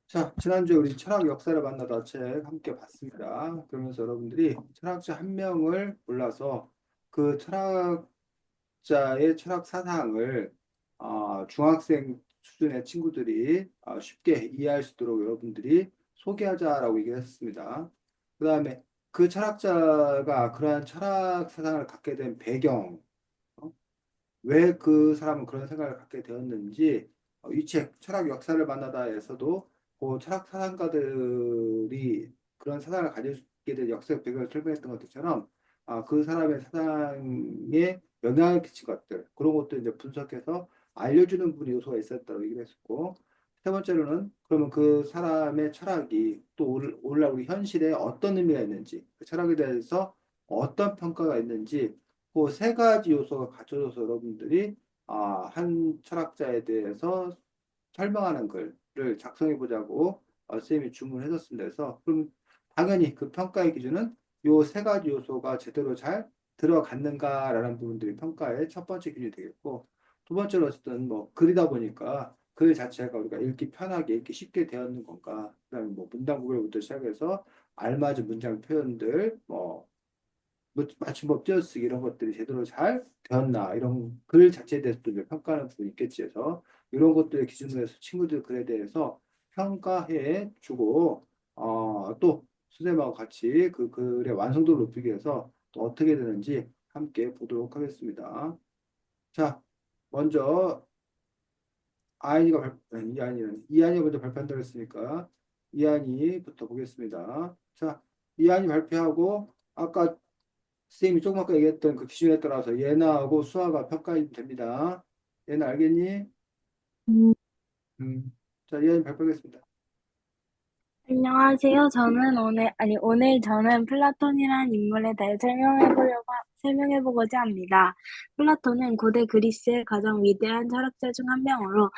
자, 지난주에 우리 철학 역사를 만나다 책 함께 봤습니다. 그러면서 여러분들이 철학자 한 명을 골라서 그 철학자의 철학 사상을 중학생 수준의 친구들이 쉽게 이해할 수 있도록 여러분들이 소개하자라고 얘기를 했습니다. 그 다음에 그 철학자가 그러한 철학 사상을 갖게 된 배경, 왜 그 사람은 그런 생각을 갖게 되었는지 이 책 철학 역사를 만나다에서도 그 철학 사상가들이 그런 사상을 가지게 된 역사적 배경을 설명했던 것처럼 그 사람의 사상에 영향을 끼친 것들 그런 것도 이제 분석해서 알려주는 부분 요소가 있었다고 얘기를 했었고 세 번째로는 그러면 그 사람의 철학이 또 오늘날 우리 현실에 어떤 의미가 있는지 그 철학에 대해서 어떤 평가가 있는지 그 세 가지 요소가 갖춰져서 여러분들이 한 철학자에 대해서 설명하는 글을 작성해 보자고 선생님이 주문했었습니다. 그래서 그럼 당연히 그 평가의 기준은 요 세 가지 요소가 제대로 잘 들어갔는가라는 부분들이 평가의 첫 번째 기준이 되겠고 두 번째로 어쨌든 뭐 글이다 보니까 글 자체가 우리가 읽기 편하게 읽기 쉽게 되었는 건가 그다음에 뭐 문단 구별부터 시작해서 알맞은 문장 표현들 맞춤법 띄어쓰기 이런 것들이 제대로 잘 되었나 이런 글 자체에 대해서도 이제 평가하는 부분이 있겠지 해서 이런 것들을 기준으로 해서 친구들 글에 대해서 평가해 주고 또 선생님하고 같이 그 글의 완성도를 높이기 위해서 또 어떻게 되는지 함께 보도록 하겠습니다. 자, 먼저 이한이가 먼저 발표한다고 했으니까 이한이부터 보겠습니다. 자, 이한이 발표하고 아까 선생님이 조금 아까 얘기했던 그 기준에 따라서 예나하고 수아가 평가가 됩니다. 예나 알겠니? 음, 음. 자, 예나 발표하겠습니다. 안녕하세요. 오늘 저는 플라톤이라는 인물에 대해 설명해보고자 합니다. 플라톤은 고대 그리스의 가장 위대한 철학자 중 한 명으로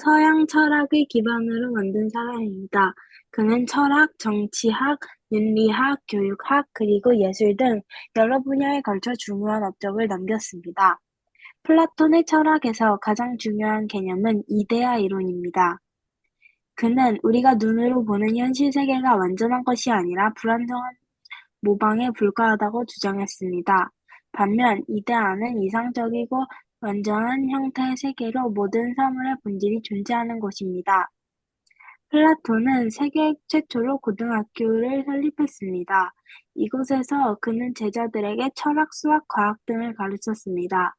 서양 철학의 기반으로 만든 사람입니다. 그는 철학, 정치학, 윤리학, 교육학, 그리고 예술 등 여러 분야에 걸쳐 중요한 업적을 남겼습니다. 플라톤의 철학에서 가장 중요한 개념은 이데아 이론입니다. 그는 우리가 눈으로 보는 현실 세계가 완전한 것이 아니라 불완전한 모방에 불과하다고 주장했습니다. 반면 이데아는 이상적이고 완전한 형태의 세계로 모든 사물의 본질이 존재하는 것입니다. 플라톤은 세계 최초로 고등학교를 설립했습니다. 이곳에서 그는 제자들에게 철학, 수학, 과학 등을 가르쳤습니다.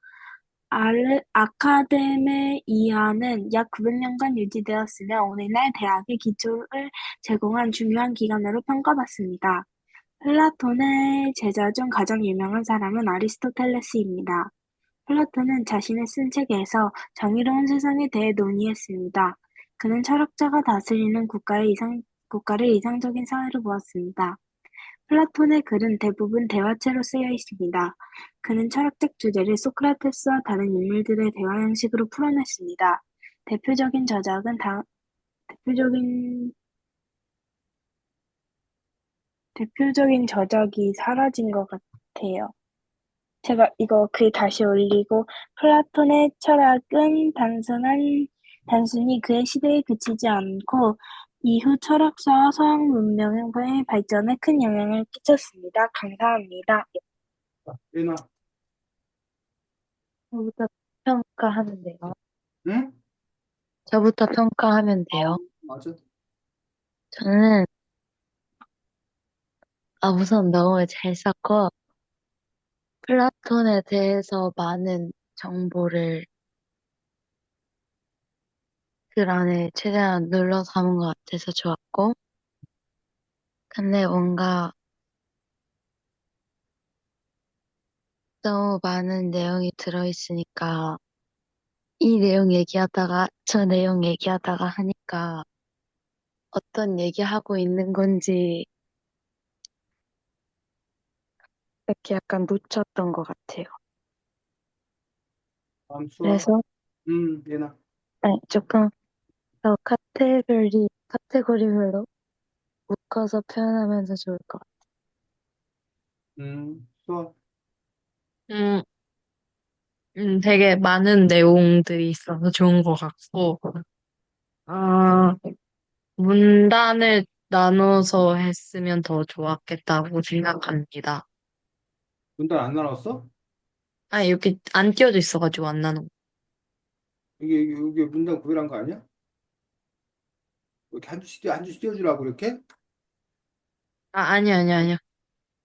아카데미아는 약 900년간 유지되었으며 오늘날 대학의 기초를 제공한 중요한 기관으로 평가받습니다. 플라톤의 제자 중 가장 유명한 사람은 아리스토텔레스입니다. 플라톤은 자신의 쓴 책에서 정의로운 세상에 대해 논의했습니다. 그는 철학자가 다스리는 국가를 이상적인 사회로 보았습니다. 플라톤의 글은 대부분 대화체로 쓰여 있습니다. 그는 철학적 주제를 소크라테스와 다른 인물들의 대화 형식으로 풀어냈습니다. 대표적인 저작은 다, 대표적인, 대표적인 저작이 사라진 것 같아요. 제가 이거 글 다시 올리고, 플라톤의 철학은 단순히 그의 시대에 그치지 않고, 이후 철학사와 서양 문명의 발전에 큰 영향을 끼쳤습니다. 감사합니다. 자, 예나, 저부터 평가하면 돼요. 응? 저부터 평가하면 돼요. 맞아. 저는, 우선 너무 잘 썼고, 플라톤에 대해서 많은 정보를 글 안에 최대한 눌러 담은 것 같아서 좋았고, 근데 뭔가 너무 많은 내용이 들어있으니까, 이 내용 얘기하다가, 저 내용 얘기하다가 하니까, 어떤 얘기하고 있는 건지, 이렇게 약간 놓쳤던 것 같아요. 다음 수아. 그래서, 예나. 조금 더 카테고리별로 묶어서 표현하면서 좋을 것 같아요. 수아. 음, 되게 많은 내용들이 있어서 좋은 것 같고, 아, 문단을 나눠서 했으면 더 좋았겠다고 생각합니다. 문단 안 나눴어? 아, 여기 안 띄워져 있어가지고 안 나눠. 이게 문단 구별한 거 아니야? 이렇게 한 줄씩 띄워주라고 이렇게? 아, 아니야.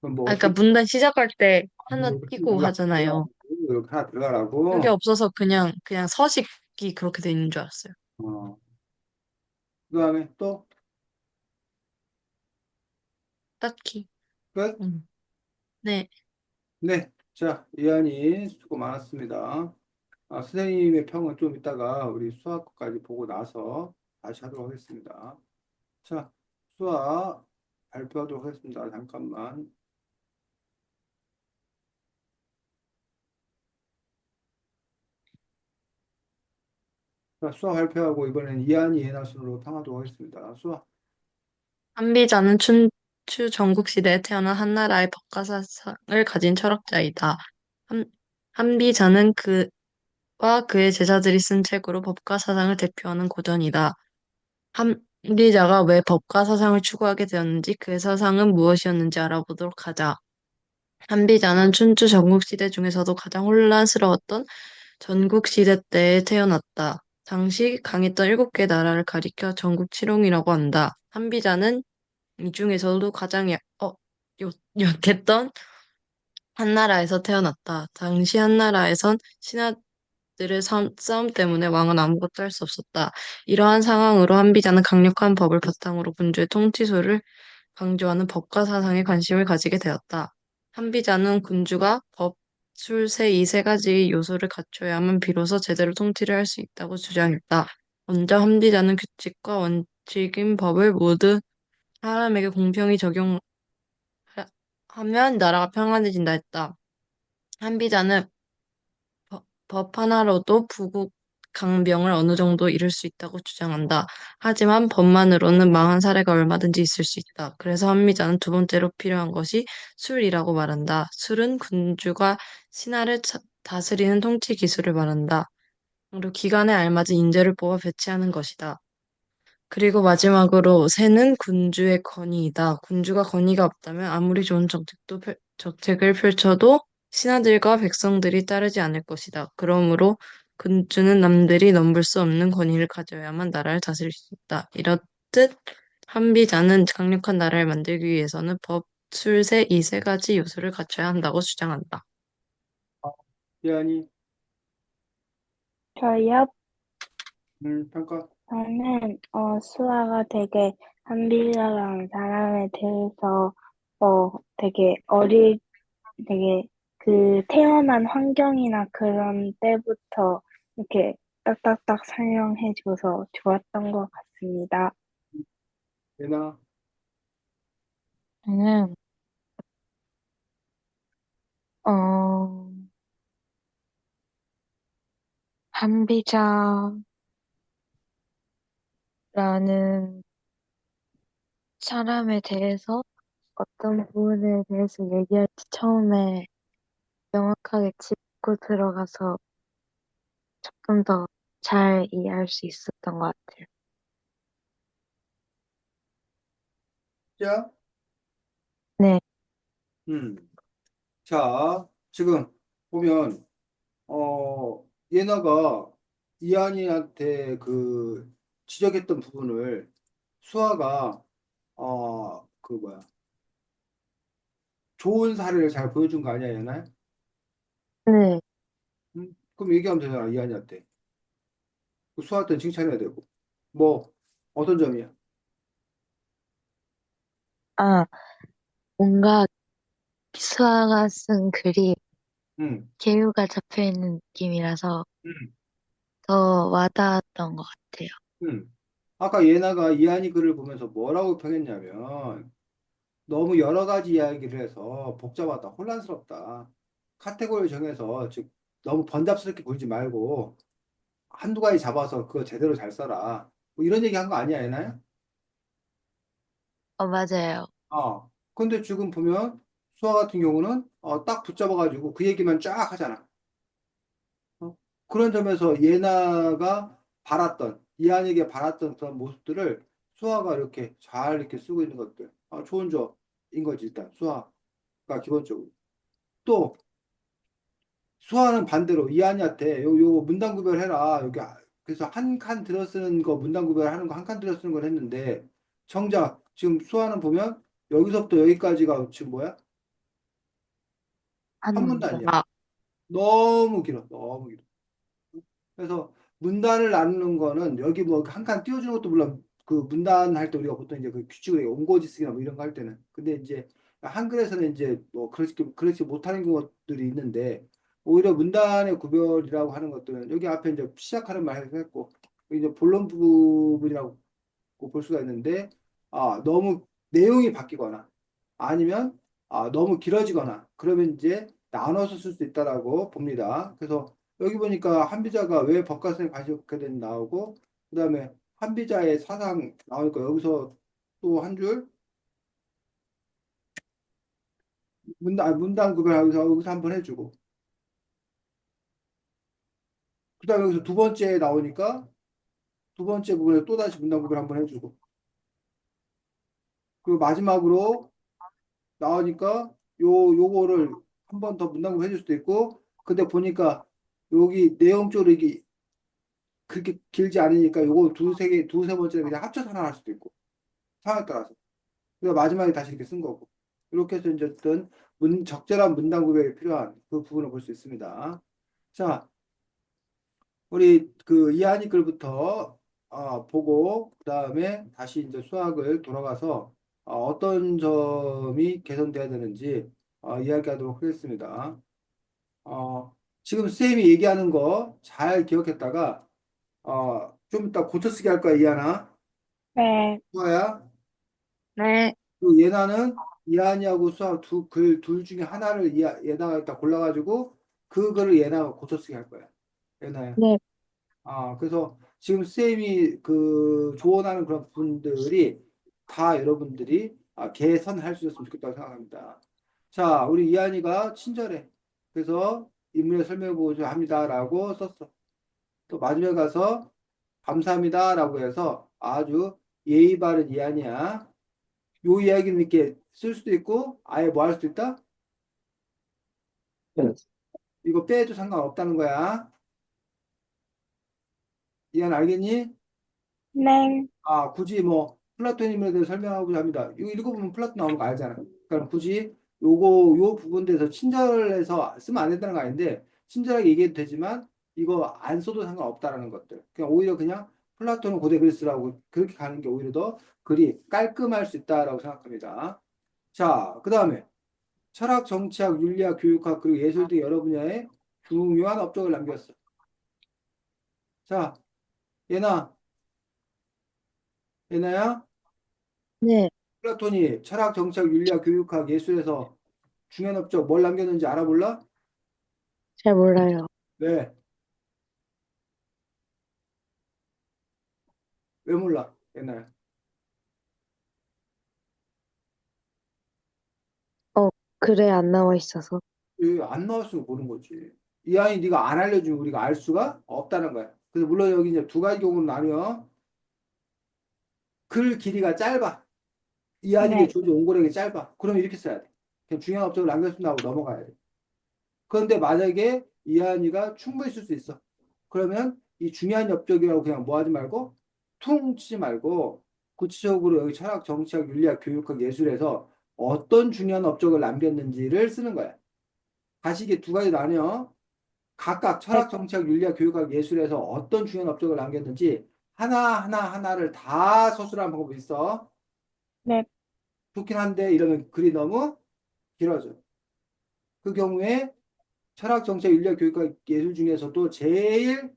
그럼 뭐 아, 그러니까 어떻게 문단 시작할 때 하나 띄고 이거 하나 하잖아요. 들어가고 이렇게 하나 그게 들어가라고? 없어서 그냥 서식이 그렇게 돼 있는 줄 알았어요. 어. 그다음에 또 딱히. 끝? 음. 네. 네. 자, 이한이 수고 많았습니다. 선생님의 평은 좀 이따가 우리 수학까지 보고 나서 다시 하도록 하겠습니다. 자, 수학 발표하도록 하겠습니다. 잠깐만. 자, 수학 발표하고 이번엔 이한이 예나순으로 평하도록 하겠습니다. 수학. 한비자는 춘추 전국시대에 태어난 한나라의 법가사상을 가진 철학자이다. 한, 한비자는 그와 그의 제자들이 쓴 책으로 법가사상을 대표하는 고전이다. 한비자가 왜 법가사상을 추구하게 되었는지 그의 사상은 무엇이었는지 알아보도록 하자. 한비자는 춘추 전국시대 중에서도 가장 혼란스러웠던 전국시대 때에 태어났다. 당시 강했던 7개 나라를 가리켜 전국치롱이라고 한다. 한비자는 이 중에서도 가장 약했던 한나라에서 태어났다. 당시 한나라에선 신하들의 싸움 때문에 왕은 아무것도 할 수 없었다. 이러한 상황으로 한비자는 강력한 법을 바탕으로 군주의 통치소를 강조하는 법과 사상에 관심을 가지게 되었다. 한비자는 군주가 법, 술, 세 이 세 가지 요소를 갖춰야만 비로소 제대로 통치를 할 수 있다고 주장했다. 먼저 한비자는 규칙과 원칙인 법을 모두 사람에게 공평히 적용하면 나라가 평안해진다 했다. 한비자는 법 하나로도 부국 강병을 어느 정도 이룰 수 있다고 주장한다. 하지만 법만으로는 망한 사례가 얼마든지 있을 수 있다. 그래서 한미자는 두 번째로 필요한 것이 술이라고 말한다. 술은 군주가 신하를 다스리는 통치 기술을 말한다. 그리고 기간에 알맞은 인재를 뽑아 배치하는 것이다. 그리고 마지막으로 새는 군주의 권위이다. 군주가 권위가 없다면 아무리 좋은 정책을 펼쳐도 신하들과 백성들이 따르지 않을 것이다. 그러므로 군주는 남들이 넘볼 수 없는 권위를 가져야만 나라를 다스릴 수 있다. 이렇듯 한비자는 강력한 나라를 만들기 위해서는 법, 술세 이 세 가지 요소를 갖춰야 한다고 주장한다. 이한이, 저요? 평가. 수아가 되게 한비라라는 사람에 대해서, 되게 되게 그 태어난 환경이나 그런 때부터 이렇게 딱딱딱 설명해줘서 좋았던 것 같습니다. 예나, 저는, 어, 한비자라는 사람에 대해서 어떤 부분에 대해서 얘기할 때 처음에 명확하게 짚고 들어가서 조금 더 잘 이해할 수 있었던 것 같아요. 자, 네, 음. 자, 지금 보면, 예나가 이한이한테 그 지적했던 부분을 수아가, 그 뭐야, 좋은 사례를 잘 보여준 거 아니야, 예나? 네. 그럼 얘기하면 되잖아, 이한이한테. 그 수아한테 칭찬해야 되고. 뭐, 어떤 점이야? 아, 뭔가 수아가 쓴 글이 음, 개요가 잡혀 있는 느낌이라서 음, 더 와닿았던 것 같아요. 아까 예나가 이한이 글을 보면서 뭐라고 평했냐면, 너무 여러 가지 이야기를 해서 복잡하다, 혼란스럽다. 카테고리를 정해서, 즉, 너무 번잡스럽게 보이지 말고, 한두 가지 잡아서 그거 제대로 잘 써라. 뭐 이런 얘기 한 거 아니야, 얘나야? 맞아요. 근데 지금 보면 수아 같은 경우는 딱 붙잡아가지고 그 얘기만 쫙 하잖아. 그런 점에서 예나가 바랐던, 이한에게 바랐던 그런 모습들을 수화가 이렇게 잘 이렇게 쓰고 있는 것들. 좋은 점인 거지, 일단. 수화가 기본적으로. 또, 수화는 반대로 이한이한테 요 문단 구별해라. 여기 그래서 한 칸 들어쓰는 거 문단 구별하는 거 한 칸 들어쓰는 걸 했는데 정작 지금 수화는 보면 여기서부터 여기까지가 지금 뭐야? 한 한 문장. 문단이야. 아, 너무 길어. 너무 길어. 그래서 문단을 나누는 거는 여기 뭐 한 칸 띄워주는 것도 물론 그 문단 할 때 우리가 보통 이제 그 규칙을 온고지 쓰기나 뭐 이런 거 할 때는 근데 이제 한글에서는 이제 뭐 그렇지 못하는 것들이 있는데 오히려 문단의 구별이라고 하는 것들은 여기 앞에 이제 시작하는 말 했고 이제 본론 부분이라고 볼 수가 있는데 너무 내용이 바뀌거나 아니면 너무 길어지거나 그러면 이제 나눠서 쓸 수 있다라고 봅니다. 그래서 여기 보니까 한비자가 왜 법가성에 관심이 갖게 된 나오고 그다음에 한비자의 사상 나오니까 여기서 또 한 줄 문단 구별하면서 여기서 한번 해주고 그다음에 여기서 두 번째 나오니까 두 번째 부분에 또 다시 문단 구별 한번 해주고 그리고 마지막으로 나오니까 요거를 한 번 더 문단구 해줄 수도 있고 근데 보니까 여기 내용적으로 이게 그렇게 길지 않으니까 요거 두세 번째를 그냥 합쳐서 하나 할 수도 있고 상황에 따라서 그래서 마지막에 다시 이렇게 쓴 거고 이렇게 해서 이제 어떤 적절한 문단 구별이 필요한 그 부분을 볼 수 있습니다. 자, 우리 그 이하니 글부터 보고 그다음에 다시 이제 수학을 돌아가서 어떤 점이 개선돼야 되는지 이야기하도록 하겠습니다. 어, 지금 쌤이 얘기하는 거 잘 기억했다가 좀 이따 고쳐쓰기 할 거야, 이하나. 네, 수아야. 네, 그 예나는 이하니하고 수아 둘 중에 하나를 예나가 일단 골라가지고 그 글을 예나가 고쳐쓰기 할 거야. 예나야. 네, 그래서 지금 쌤이 그 조언하는 그런 분들이 다 여러분들이 개선할 수 있었으면 좋겠다고 생각합니다. 자, 우리 이한이가 친절해. 그래서 인물의 설명해 보고자 합니다라고 썼어. 또 마지막에 가서 감사합니다라고 해서 아주 예의 바른 이한이야. 요 이야기는 이렇게 쓸 수도 있고 아예 뭐 할 수도 있다? 이거 빼도 상관없다는 거야. 이한 알겠니? 네, 굳이 뭐 플라토님에 대해 설명하고자 합니다. 이거 읽어보면 플라토 나오는 거 알잖아. 그러니까 굳이 요 부분 에서 친절해서 쓰면 안 된다는 거 아닌데 친절하게 얘기해도 되지만 이거 안 써도 상관없다라는 것들. 그냥 오히려 그냥 플라토는 고대 그리스라고 그렇게 가는 게 오히려 더 글이 깔끔할 수 있다라고 생각합니다. 자, 그 다음에 철학, 정치학, 윤리학, 교육학 그리고 예술 등 여러 분야의 중요한 업적을 남겼어. 자, 예나, 예나야. 네, 플라톤이 철학, 정치학, 윤리학, 교육학, 예술에서 중요한 업적 뭘 남겼는지 알아볼라? 잘 몰라요. 왜? 왜 몰라? 옛날. 어, 글에 안 나와 있어서. 안 나왔으면 모르는 거지. 이 아이 네가 안 알려주면 우리가 알 수가 없다는 거야. 그래서 물론 여기 이제 두 가지 경우는 나뉘어. 글 길이가 짧아. 이 아이에게 네, 주어진 온고력이 짧아. 그럼 이렇게 써야 돼. 그냥 중요한 업적을 남겼습니다 하고 넘어가야 돼. 그런데 만약에 이한이가 충분히 쓸 수 있어. 그러면 이 중요한 업적이라고 그냥 뭐 하지 말고 퉁 치지 말고 구체적으로 여기 철학, 정치학, 윤리학, 교육학, 예술에서 어떤 중요한 업적을 남겼는지를 쓰는 거야. 다시 이게 두 가지 나뉘어. 각각 네, 철학, 정치학, 윤리학, 교육학, 예술에서 어떤 중요한 업적을 남겼는지 하나를 다 서술하는 방법이 있어. 네, 좋긴 한데 이러면 글이 너무 길어져. 그 경우에 철학, 정책, 윤리학, 교육과 예술 중에서도 제일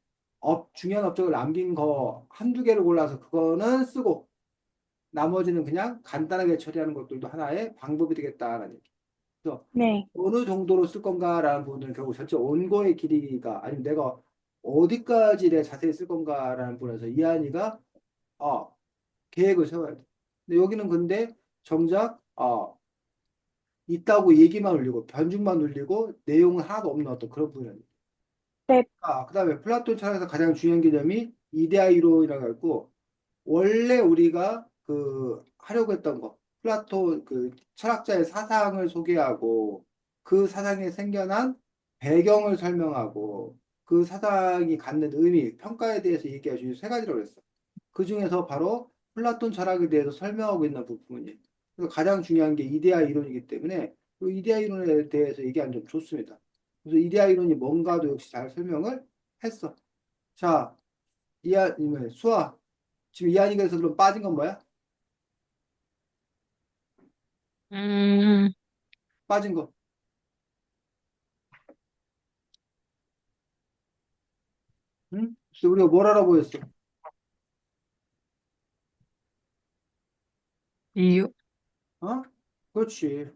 중요한 업적을 남긴 거 한두 개를 골라서 그거는 쓰고 나머지는 그냥 간단하게 처리하는 것들도 하나의 방법이 되겠다라는 얘기. 그래서 네, 어느 정도로 쓸 건가라는 부분은 결국 전체 원고의 길이가 아니면 내가 어디까지 내 자세히 쓸 건가라는 부분에서 이한이가 어, 계획을 세워야 돼. 근데 여기는 근데 정작 있다고 얘기만 올리고 변죽만 올리고 내용은 하나도 없는 어떤 그런 부분이에요. 네, 그다음에 플라톤 철학에서 가장 중요한 개념이 이데아 이론이라고 했고 원래 우리가 하려고 했던 거. 플라톤 그 철학자의 사상을 소개하고 그 사상에 생겨난 배경을 설명하고 그 사상이 갖는 의미, 평가에 대해서 얘기할 수 있는 세 가지라고 했어. 그 중에서 바로 플라톤 철학에 대해서 설명하고 있는 부분이에요. 그래서 가장 중요한 게 이데아 이론이기 때문에 그 이데아 이론에 대해서 얘기하면 좀 좋습니다. 그래서 이데아 이론이 뭔가도 역시 잘 설명을 했어. 자, 수아, 지금 이하니까에서 그럼 빠진 건 뭐야? 음, 빠진 거. 응? 그래서 우리가 뭘 알아보였어? 이유? 어? 그렇지.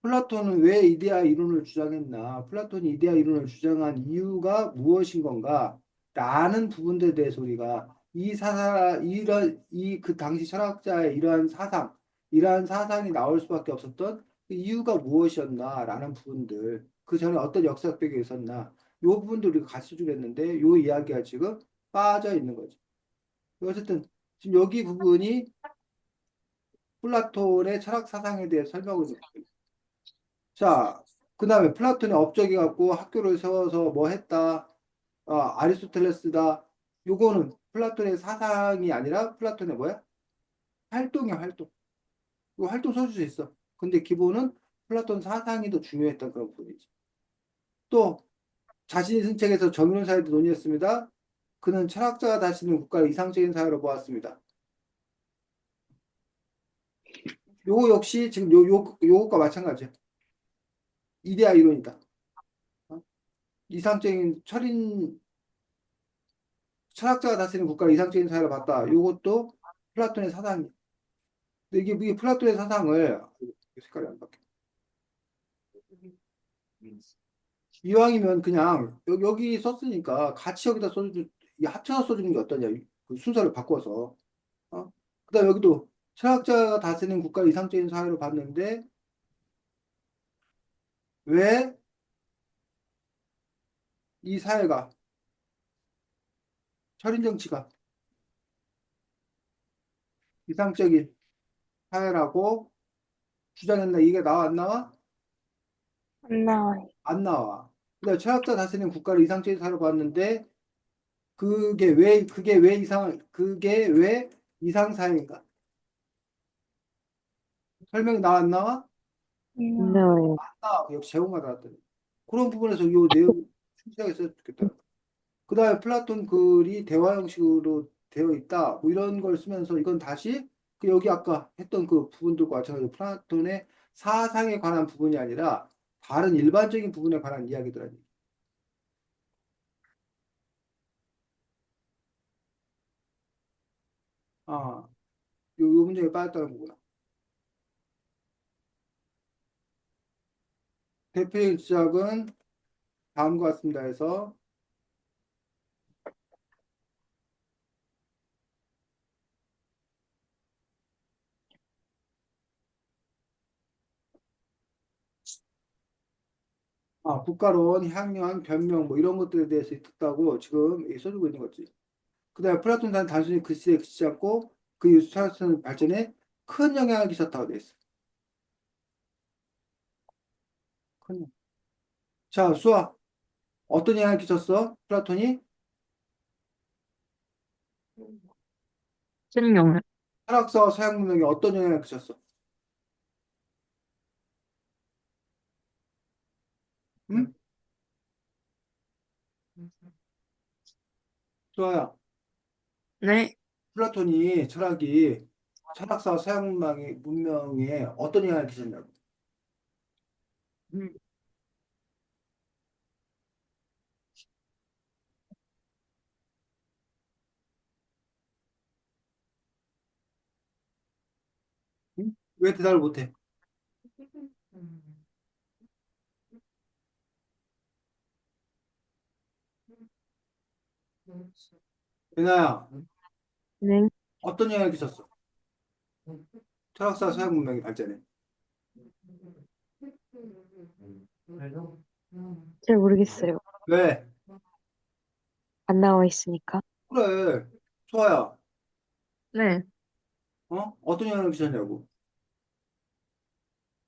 플라톤은 왜 이데아 이론을 주장했나? 플라톤이 이데아 이론을 주장한 이유가 무엇인 건가? 라는 부분들에 대해서 우리가 그 당시 철학자의 이러한 사상이 나올 수밖에 없었던 그 이유가 무엇이었나? 라는 부분들, 그 전에 어떤 역사적 배경이 있었나? 요 부분들 우리가 같이 주겠는데, 요 이야기가 지금 빠져 있는 거지. 어쨌든, 지금 여기 부분이 플라톤의 철학 사상에 대해 설명을 좀 자, 그 다음에 플라톤이 업적이 갖고 학교를 세워서 뭐 했다. 아리스토텔레스다. 요거는 플라톤의 사상이 아니라 플라톤의 뭐야? 활동이야, 활동. 이거 활동 써줄 수 있어. 근데 기본은 플라톤 사상이 더 중요했던 그런 부분이지. 또 자신이 쓴 책에서 정의론 사회도 논의했습니다. 그는 철학자가 다스리는 국가를 이상적인 사회로 보았습니다. 요거 역시 지금 요것과 마찬가지야. 이데아 이론이다. 어? 이상적인 철학자가 다스리는 국가를 이상적인 사회로 봤다. 이것도 플라톤의 사상이. 근데 이게 플라톤의 사상을 색깔이 안 바뀌어. 이왕이면 그냥 여기 썼으니까 같이 여기다 써주 합쳐서 써주는 게 어떠냐. 그 순서를 바꿔서. 그다음 여기도 철학자가 다스리는 국가를 이상적인 사회로 봤는데 왜 이 사회가 철인 정치가 이상적인 사회라고 주장했나? 이게 나와 안 나와? 안 나와요. 안 나와. 그다음 철학자 다스리는 국가를 이상적인 사회로 봤는데 그게 왜 이상사회인가? 설명이 나와, 안 나와? 안 나와요. 역시 제공가 나왔더니. 그런 부분에서 이 내용 충실하게 써도 좋겠다. 그 다음에 플라톤 글이 대화 형식으로 되어 있다. 뭐 이런 걸 쓰면서 이건 다시 여기 아까 했던 그 부분들과 마찬가지로 플라톤의 사상에 관한 부분이 아니라 다른 일반적인 부분에 관한 이야기들. 요 문제에 빠졌다는 거구나. 대표적인 주작은 다음과 같습니다 해서 국가론, 향연, 변명 뭐 이런 것들에 대해서 듣다고 지금 써주고 있는 거지. 그다음에 플라톤은 단순히 글씨에 그치지 않고 그 유사성 발전에 큰 영향을 끼쳤다고 돼 있어. 큰 영향. 자, 수아, 어떤 영향을 끼쳤어? 플라톤이 신용. 철학사와 서양 문명에 어떤 영향을 끼쳤어? 응? 수아야, 네. 철학이 철학사와 서양 문명에 어떤 영향을 끼쳤냐고? 음, 응? 왜 대답을 못해? 은하야, 네. 어떤 영향을 끼쳤어? 철학사 서양 문명의 발전에. 잘 모르겠어요. 왜? 안 나와 있으니까. 그래, 수아야. 네. 어떤 영향을 미쳤냐고.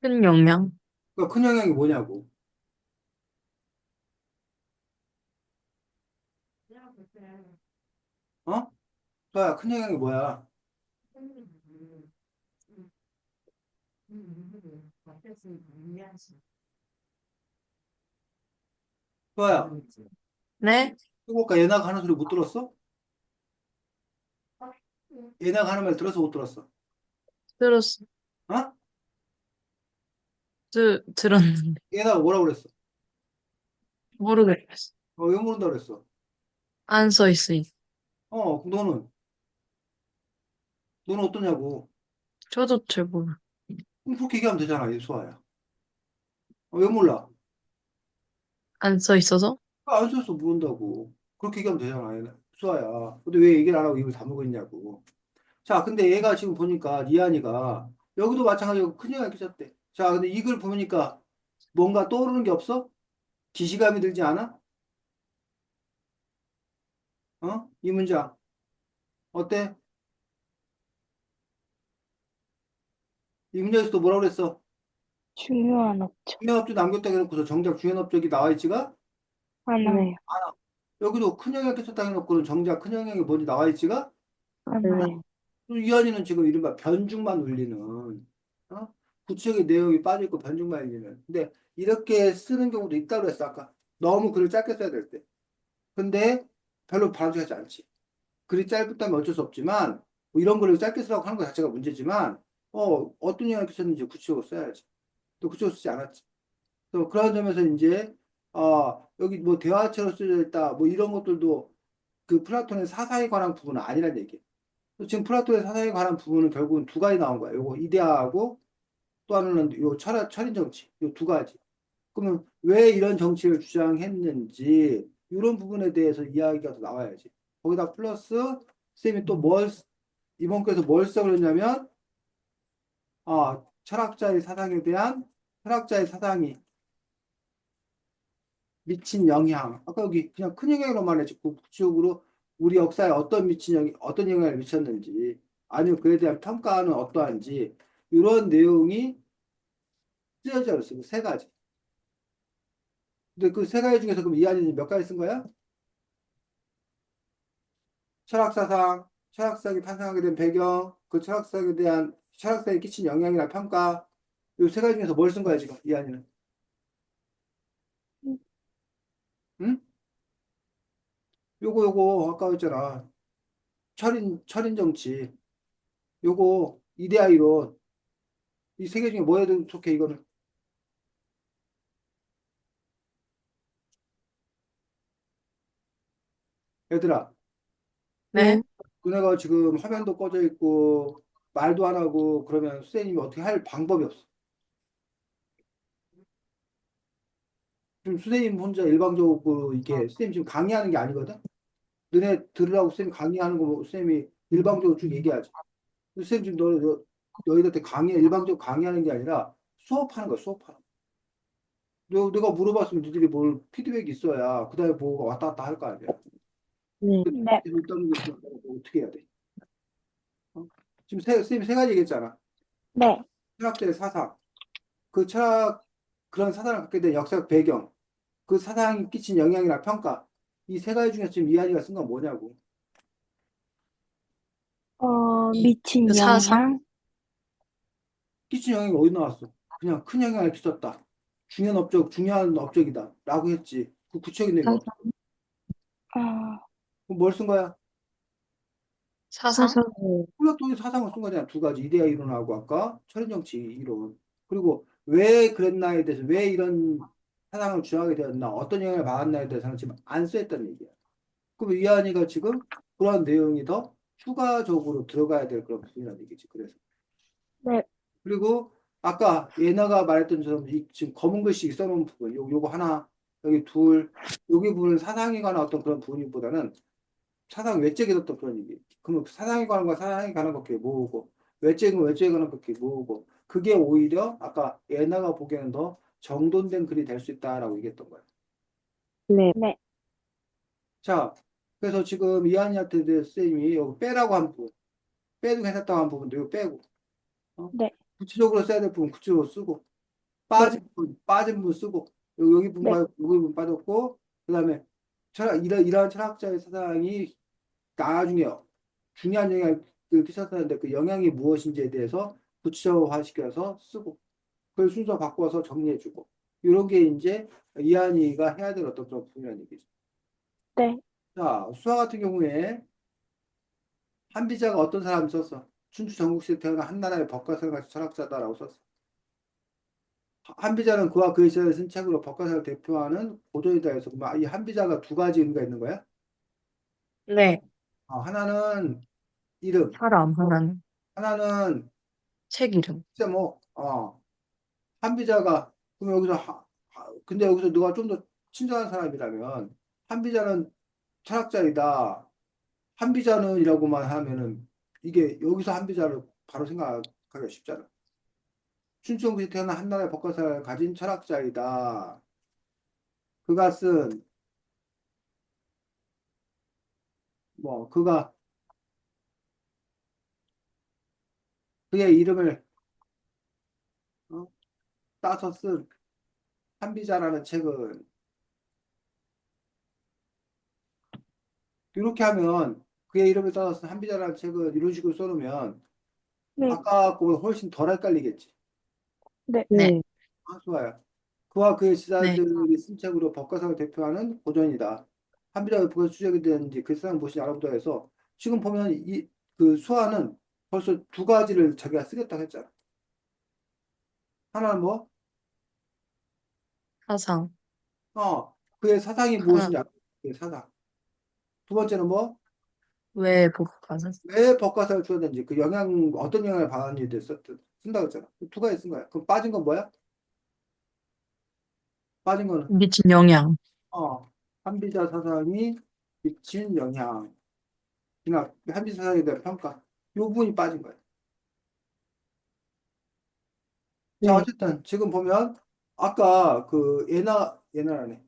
큰 영향. 그러니까 큰 영향이 뭐냐고. 어? 소아야, 큰 영향이 뭐야? 소아야, 네? 그러니까 얘나가 하는 소리 못 들었어? 얘나가 하는 말 들어서 못 들었어? 들었, 어? 들었는데. 얘나가 뭐라고 그랬어? 모르겠어. 왜 모른다 그랬어? 안 써 있으니. 그럼 너는 어떠냐고. 저도 잘 몰라. 그럼 그렇게 얘기하면 되잖아, 이 소아야. 왜 몰라? 안 써 있어서? 안 써서 모른다고. 그렇게 얘기하면 되잖아, 수아야. 근데 왜 얘기를 안 하고 입을 다물고 있냐고. 자, 근데 얘가 지금 보니까, 이한이가, 여기도 마찬가지로 큰형이 끼쳤대. 자, 근데 이걸 보니까 뭔가 떠오르는 게 없어? 기시감이 들지 않아? 이 문장. 어때? 이 문장에서도 뭐라고 그랬어? 중요한 업적. 중요한 업적 남겼다 해놓고서 정작 중요한 업적이 나와 있지가? 하나요. 않아. 여기도 큰형이 끼쳤다 해놓고는 정작 큰형이 뭔지 나와 있지가? 하나요. 또 이한이는 지금 이른바 변죽만 울리는, 구체적인 내용이 빠져있고 변죽만 울리는. 근데 이렇게 쓰는 경우도 있다고 했어, 아까. 너무 글을 짧게 써야 될 때. 근데 별로 바람직하지 않지. 글이 짧다면 어쩔 수 없지만, 뭐 이런 글을 짧게 쓰라고 하는 것 자체가 문제지만, 어떤 영향을 썼는지 구체적으로 써야지. 또 구체적으로 쓰지 않았지. 또 그런 점에서 이제, 여기 뭐 대화처럼 쓰여져 있다, 뭐 이런 것들도 그 플라톤의 사사에 관한 부분은 아니란 얘기예요. 지금 플라톤의 사상에 관한 부분은 결국은 두 가지 나온 거야. 요거 이데아하고 또 하나는 요 철인 정치. 요 두 가지. 그러면 왜 이런 정치를 주장했는지 이런 부분에 대해서 이야기가 더 나와야지. 거기다 플러스 쌤이 또 이번 거에서 뭘 써그랬냐면 철학자의 사상에 대한 철학자의 사상이 미친 영향. 아까 여기 그냥 큰 영향으로만 했지. 구체적으로 우리 역사에 어떤 영향을 미쳤는지, 아니면 그에 대한 평가는 어떠한지, 이런 내용이 쓰여져 있어요. 그 세 가지. 근데 그 세 가지 중에서 그럼 이한이는 몇 가지 쓴 거야? 철학사상, 철학사상이 탄생하게 된 배경, 그 철학사상에 대한, 철학사에 끼친 영향이나 평가, 이 세 가지 중에서 뭘 쓴 거야, 지금, 이한이는? 응? 요거, 아까 했잖아. 철인 정치. 요거, 이데아 이론. 이 세 개 중에 뭐에 든 속해, 이거는? 얘들아, 네? 네. 그네가 지금 화면도 꺼져 있고, 말도 안 하고, 그러면 선생님이 어떻게 할 방법이 없어. 지금 선생님 혼자 일방적으로 이게, 선생님 지금 강의하는 게 아니거든? 너네 들으라고 선생님 강의하는 거, 선생님이 일방적으로 쭉 얘기하지. 선생님 지금 너희들한테 일방적으로 강의하는 게 아니라 수업하는 거야, 수업하는 거. 내가 물어봤으면 니들이 뭘 피드백이 있어야, 그 다음에 뭐가 왔다 갔다 할 거 아니야. 네. 네. 일단 어떻게 해야 돼? 어? 지금 선생님이 세 가지 얘기했잖아. 네. 철학자의 사상. 그 철학, 그런 사상을 갖게 된 역사적 배경, 그 사상이 끼친 영향이나 평가, 이 세 가지 중에서 지금 이한이가 쓴 건 뭐냐고. 이, 그 미친 사상? 영향. 끼친 영향이 어디 나왔어? 그냥 큰 영향을 끼쳤다. 중요한 업적이다. 라고 했지. 그 구체적인 내용 없어. 사상? 아, 그럼 뭘 쓴 거야? 사상? 플라톤이 사상을 쓴 거잖아. 두 가지. 이데아 이론하고 아까 철인정치 이론. 그리고 왜 그랬나에 대해서 왜 이런 사상을 주장하게 되었나, 어떤 영향을 받았나에 대해서는 지금 안 써있다는 얘기야. 그럼 이한이가 지금 그런 내용이 더 추가적으로 들어가야 될 그런 부분이라는 얘기지. 그래서. 네. 그리고 아까 예나가 말했던 것처럼 지금 검은 글씨 써놓은 부분, 요거 하나, 여기 둘, 여기 부분은 사상에 관한 어떤 그런 부분보다는 사상 외적인 어떤 그런 얘기. 그러면 사상에 관한 건 사상에 관한 것끼리 모으고, 외적인 건 외적에 관한 것끼리 모으고, 그게 오히려 아까 예나가 보기에는 더 정돈된 글이 될 수 있다라고 얘기했던 거야. 네. 네. 자, 그래서 지금 이한이한테 선생님이 여기 빼라고 한 부분. 빼도 괜찮다고 한 부분도 이거 빼고, 어? 네, 구체적으로 써야 될 부분 구체적으로 쓰고, 네, 빠진 부분 쓰고, 여기 부분 네, 여기 부분 빠졌고, 그다음에 이러한 철학자의 사상이 나중에 중요한 영향을 끼쳤다는데 그 영향이 무엇인지에 대해서 구체화시켜서 쓰고, 그걸 순서 바꿔서 정리해주고, 이런 게 이제 이한이가 해야 될 어떤 그런 부분이라는 얘기죠. 네, 자, 수학 같은 경우에 한비자가 어떤 사람이 썼어? 춘추 전국시대 태어난 한나라의 법가사를 철학자다라고 썼어. 한비자는 그와 그의 시대를 쓴 책으로 법가사를 대표하는 고전이다 해서 이 한비자가 두 가지 의미가 있는 거야. 네. 하나는 이름, 사람 하나는 하나는 책 이름. 제목. 한비자가 그럼 여기서 근데 여기서 누가 좀 더 친절한 사람이라면 한비자는 철학자이다. 한비자는이라고만 하면은 이게 여기서 한비자를 바로 생각하기가 쉽잖아. 춘추전국에 태어난 한나라의 법가사를 가진 철학자이다. 그가 쓴 그가 그의 이름을 어? 따서 쓴 한비자라는 책은 이렇게 하면 그의 이름을 따서 쓴 한비자라는 책은 이런 식으로 써놓으면 네, 아까 거보다 훨씬 덜 헷갈리겠지. 네, 네. 좋아요. 그와 그의 네. 지사들이 쓴 책으로 법가사를 대표하는 고전이다. 한비자가 그가 추적이 되는지 그 사람 무엇인지 알아보자 해서 지금 보면 이 그 수아는 벌써 두 가지를 자기가 쓰겠다고 했잖아. 하나는 뭐? 사상. 그의 사상이 하나, 무엇인지 알아. 그의 사상. 두 번째는 뭐? 왜 복가사? 왜 법가사를 주었는지 그 어떤 영향을 받았는지에 대해서 쓴다고 했잖아. 두 가지 쓴 거야. 그럼 빠진 건 뭐야? 빠진 거는 미친 영향. 어, 한비자 사상이 미친 영향. 나 한비 사상에 대한 평가. 요 부분이 빠진 거예요. 자, 네, 어쨌든 지금 보면 아까 그 예나라네.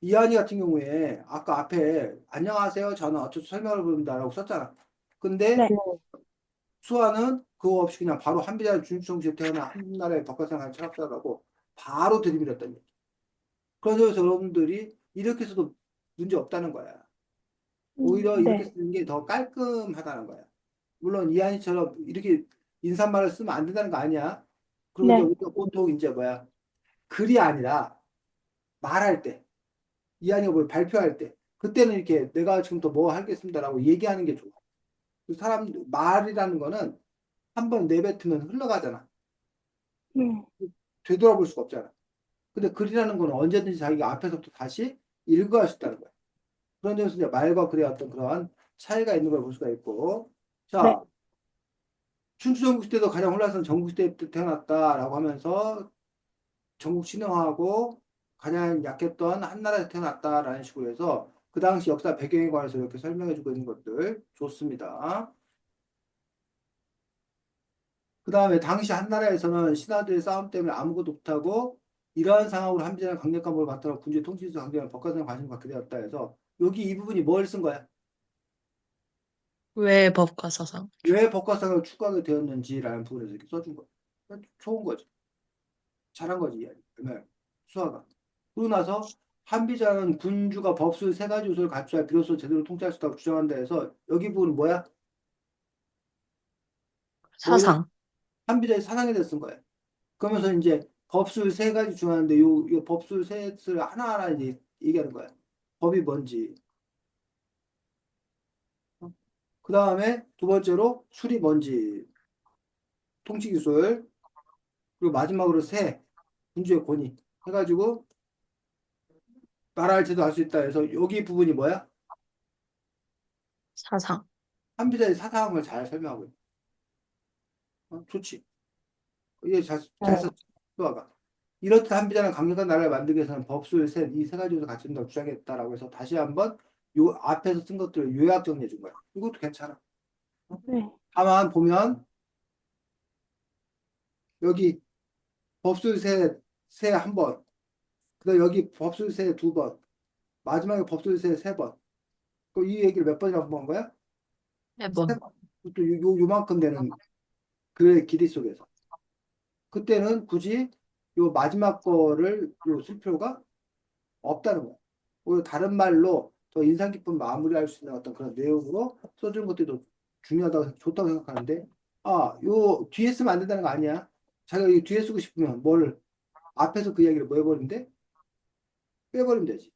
이한이 같은 경우에 아까 앞에 안녕하세요. 저는 어쩌고 설명을 부른다라고 썼잖아. 근데 네, 수아는 그거 없이 그냥 바로 한비자 준주정시에 태어난 한나라의 덕화생활 철학자라고 바로 들이밀었단 얘기. 그래서 여러분들이 이렇게 해서도 문제 없다는 거야. 오히려 이렇게 네, 쓰는 게 더 깔끔하다는 거야. 물론 이한이처럼 이렇게 인사말을 쓰면 안 된다는 거 아니야. 그리고 이제 네, 우리가 보통 이제 글이 아니라 말할 때, 이한이가 뭘 발표할 때, 그때는 이렇게 내가 지금부터 뭐 하겠습니다라고 얘기하는 게 좋아. 그 사람 말이라는 거는 한 번 내뱉으면 흘러가잖아. 네, 되돌아볼 수가 없잖아. 근데 글이라는 거는 언제든지 자기가 앞에서부터 다시 읽어할 수 있다는 거야. 그런 점에서 이제 말과 글의 어떤 그러한 차이가 있는 걸 볼 수가 있고, 네, 자, 춘추전국 시대도 가장 혼란스러운 전국 시대 때 태어났다라고 하면서 전국 신흥하고 가장 약했던 한나라에서 태어났다라는 식으로 해서 그 당시 역사 배경에 관해서 이렇게 설명해주고 있는 것들 좋습니다. 그 다음에 당시 한나라에서는 신하들의 싸움 때문에 아무것도 못하고 이러한 상황으로 한비자는 강력한 법을 바탕으로 군주의 통치에서 강경한 법가상에 관심을 갖게 되었다 해서 여기 이 부분이 뭘 쓴 거야? 왜 법가사상? 왜 법가상을 추구하게 되었는지라는 부분에서 이렇게 써준 거야. 좋은 거지. 잘한 거지. 네. 수아가. 그러고 나서 한비자는 군주가 법술 세 가지 요소를 갖춰야 비로소 제대로 통치할 수 있다고 주장한다 해서 여기 부분은 뭐야? 뭘 사상. 한비자의 사상에 대해 쓴 거야. 그러면서 이제 법술 세 가지 중요한데 요 법술 셋을 하나하나 이제 얘기하는 거야. 법이 뭔지. 그 다음에 두 번째로 술이 뭔지. 통치 기술. 그리고 마지막으로 세. 군주의 권위. 해가지고 나라를 제도할 수 있다 해서 여기 부분이 뭐야? 사상. 한비자의 사상을 잘 설명하고 있어. 좋지. 이게 잘 어, 썼지. 수아가. 이렇듯 한비자는 강력한 나라를 만들기 위해서는 법술 셋, 이 세 가지에서 갖춘다고 주장했다라고 해서 다시 한번 요 앞에서 쓴 것들을 요약 정리해 준 거야. 이것도 괜찮아. 어? 네, 다만 보면 여기 법술세 한 번, 그다음 여기 법술세 두 번, 마지막에 법술세 세 번. 그이 얘기를 몇 번이나 본 거야? 세 매번. 번. 또 요만큼 되는 글의 길이 속에서. 그때는 굳이 요 마지막 거를 요 쓸 필요가 없다는 거야. 오히려 다른 말로 더 인상 깊은 마무리할 수 있는 어떤 그런 내용으로 써주는 것들이 더 중요하다고 좋다고 생각하는데 요 뒤에 쓰면 안 된다는 거 아니야. 자기가 이 뒤에 쓰고 싶으면 뭘 앞에서 그 이야기를 뭐 해버리면 돼? 빼버리면 되지.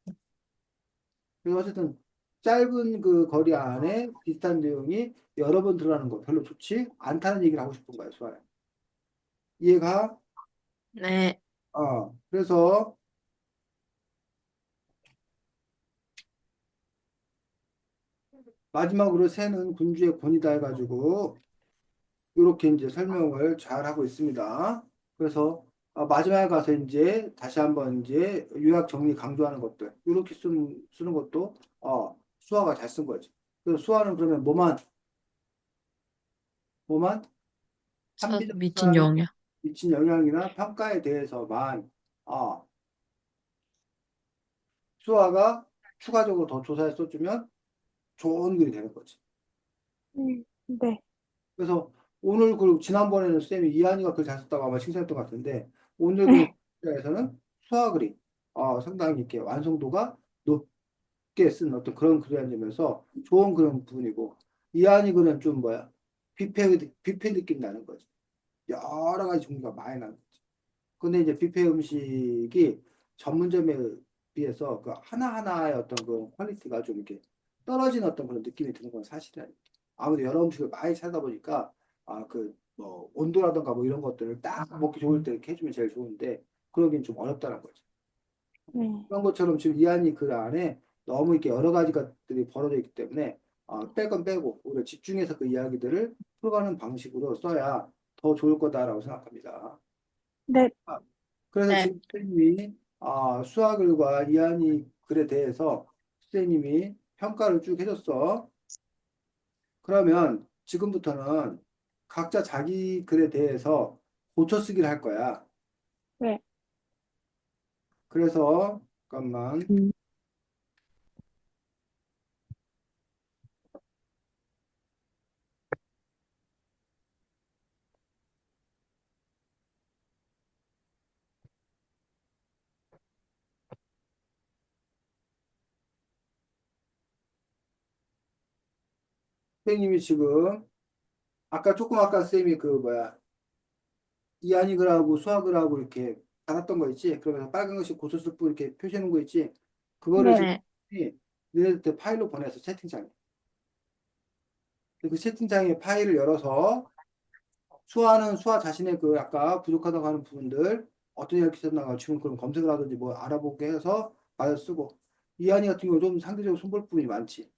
그래서 어쨌든 짧은 그 거리 안에 비슷한 내용이 여러 번 들어가는 거 별로 좋지 않다는 얘기를 하고 싶은 거야, 수아야. 이해가? 네, 그래서 마지막으로 새는 군주의 권이다 해가지고 이렇게 이제 설명을 잘 하고 있습니다. 그래서 마지막에 가서 이제 다시 한번 이제 요약 정리 강조하는 것들 이렇게 쓰는 것도 수아가 잘 쓴 거지. 그래서 수아는 그러면 뭐만 미친 한비정사에 영향. 미친 영향이나 평가에 대해서만 수아가 추가적으로 더 조사해 써주면 좋은 글이 되는 거지. 네. 그래서 오늘 그 지난번에는 쌤이 이한이가 글 잘 썼다고 아마 칭찬했던 것 같은데 오늘 네. 글에서는 수아 글이 상당히 이렇게 완성도가 높게 쓴 어떤 그런 글이라는 점에서 좋은 그런 부분이고 이한이 글은 좀 뭐야 뷔페 느낌 나는 거지. 여러 가지 종류가 많이 나는 거지. 근데 이제 뷔페 음식이 전문점에 비해서 그 하나하나의 어떤 그 퀄리티가 좀 이렇게 떨어지는 어떤 그런 느낌이 드는 건 사실이야. 아무래도 여러 음식을 많이 찾다 보니까 그 뭐 온도라든가 뭐 이런 것들을 딱 먹기 좋을 때 이렇게 해주면 제일 좋은데 그러긴 좀 어렵다는 거지. 네. 그런 것처럼 지금 이한이 글 안에 너무 이렇게 여러 가지 것들이 벌어져 있기 때문에 뺄 건 빼고 오히려 집중해서 그 이야기들을 풀어가는 방식으로 써야 더 좋을 거다라고 생각합니다. 네. 아, 그래서 네, 지금 선생님이 수학을과 이한이 글에 대해서 선생님이 평가를 쭉 해줬어. 그러면 지금부터는 각자 자기 글에 대해서 고쳐 쓰기를 할 거야. 네. 그래서 잠깐만 음, 선생님이 지금 아까 선생님이 그 뭐야 이한이 글하고 수학을하고 이렇게 달았던 거 있지? 그러면서 빨간 것이 고쳐 쓸 뿐 이렇게 표시해 놓은 거 있지? 그거를 지금 네. 너네한테 파일로 보내서 채팅창에. 그 채팅창에 파일을 열어서 수아는 수아 자신의 그 아까 부족하다고 하는 부분들 어떤 이렇게 썼나가 지금 그런 검색을 하든지 뭐 알아보게 해서 맞아 쓰고 이한이 같은 경우 좀 상대적으로 손볼 부분이 많지.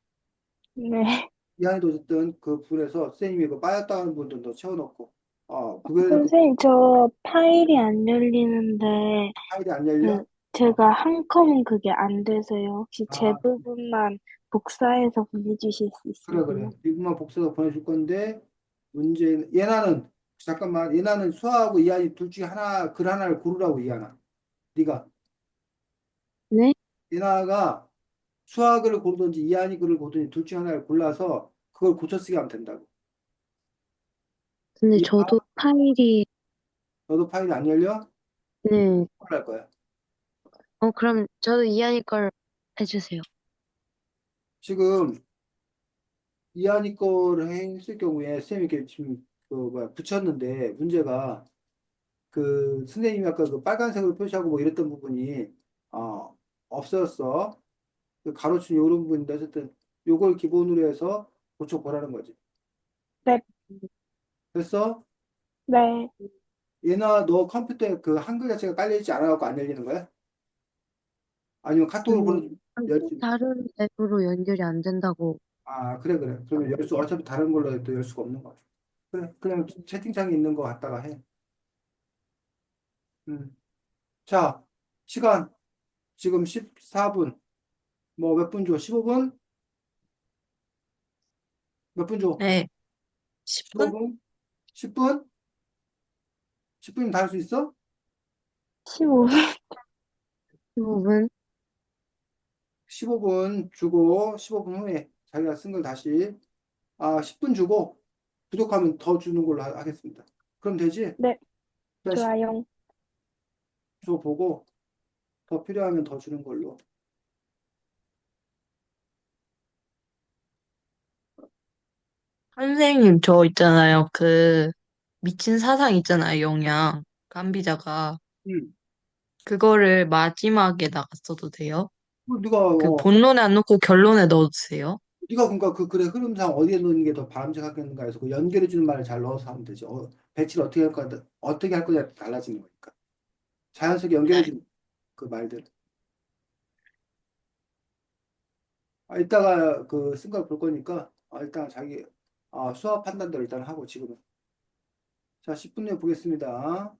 네. 이한이도 어쨌든 그 부분에서 선생님이 그 빠졌다는 부분도 채워넣고 그거는 그 선생님, 저 파일이 안 열리는데, 파일이 안 그, 열려? 어, 제가 한 컴은 그게 안 돼서요. 혹시 제 아 부분만 복사해서 보내주실 수 그래. 있으세요? 미분만 복사해서 보내줄 건데 문제는 얘나는 잠깐만 얘나는 수아하고 이한이 둘 중에 하나 글 하나를 고르라고 이한아. 네가 네? 얘나가 수학을 고르든지 이한이 글을 고르든지 둘 중에 하나를 골라서 그걸 고쳐쓰기 하면 된다고. 근데 이해가? 저도 파일이, 너도 파일이 안 열려? 네. 할 거야. 그럼 저도 이한이 걸 해주세요. 지금 이한이 거를 했을 경우에 쌤이 이렇게 지금 그 뭐야 붙였는데 문제가 그 선생님이 아까 그 빨간색으로 표시하고 뭐 이랬던 부분이 없어졌어. 그 가로ችን 요런 부분인데 어쨌든 요걸 기본으로 해서 고쳐보라는 거지. 네. 됐어? 네. 얘나 너 컴퓨터에 그 한글 자체가 깔려있지 않아갖고 안 열리는 거야? 아니면 카톡으로 음, 보내주면 열지? 다른 앱으로 연결이 안 된다고. 그래, 그래. 그러면 열 수, 어차피 다른 걸로 해도 열 수가 없는 거야. 그래, 그냥 채팅창에 있는 거 갖다가 해. 음. 자, 시간 지금 14분. 뭐 몇 분 줘? 15분? 몇 분 줘? 네. 10분? 15분? 10분? 10분이면 다 할 수 있어? 15분. 15분? 15분 주고 15분 후에 자기가 쓴 걸 다시 10분 주고 부족하면 더 주는 걸로 하겠습니다. 그럼 되지? 네, 일단 좋아요. 10초 보고 더 필요하면 더 주는 걸로. 선생님, 저 있잖아요. 그, 미친 사상 있잖아요, 영양. 깜비자가. 음. 그거를 마지막에다가 써도 돼요? 네가 그 본론에 안 넣고 결론에 넣어주세요. 네가 그러니까 그 글의 흐름상 어디에 넣는 게 더 바람직하겠는가 해서 그 연결해 주는 말을 잘 넣어서 하면 되지. 배치를 어떻게 할 거냐에 달라지는 거니까. 자연스럽게 연결해 네. 주는 그 말들. 이따가 그 쓴 걸 볼 거니까 일단 자기 수학 판단도 일단 하고 지금은. 자, 10분 후에 보겠습니다.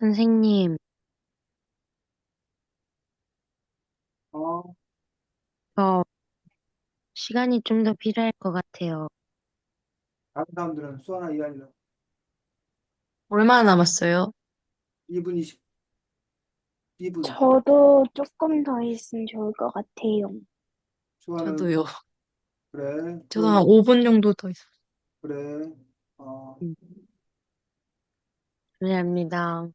선생님, 어, 저 시간이 좀 더 필요할 것 같아요. 다른 사람들은 수아나 이한이는 얼마나 남았어요? 2분 20, 2분. 저도 조금 더 있으면 좋을 것 같아요. 수아는 저도요. 그래. 저도 한 그러면 5분 정도 더 있어요. 그래. 어, 음, 감사합니다.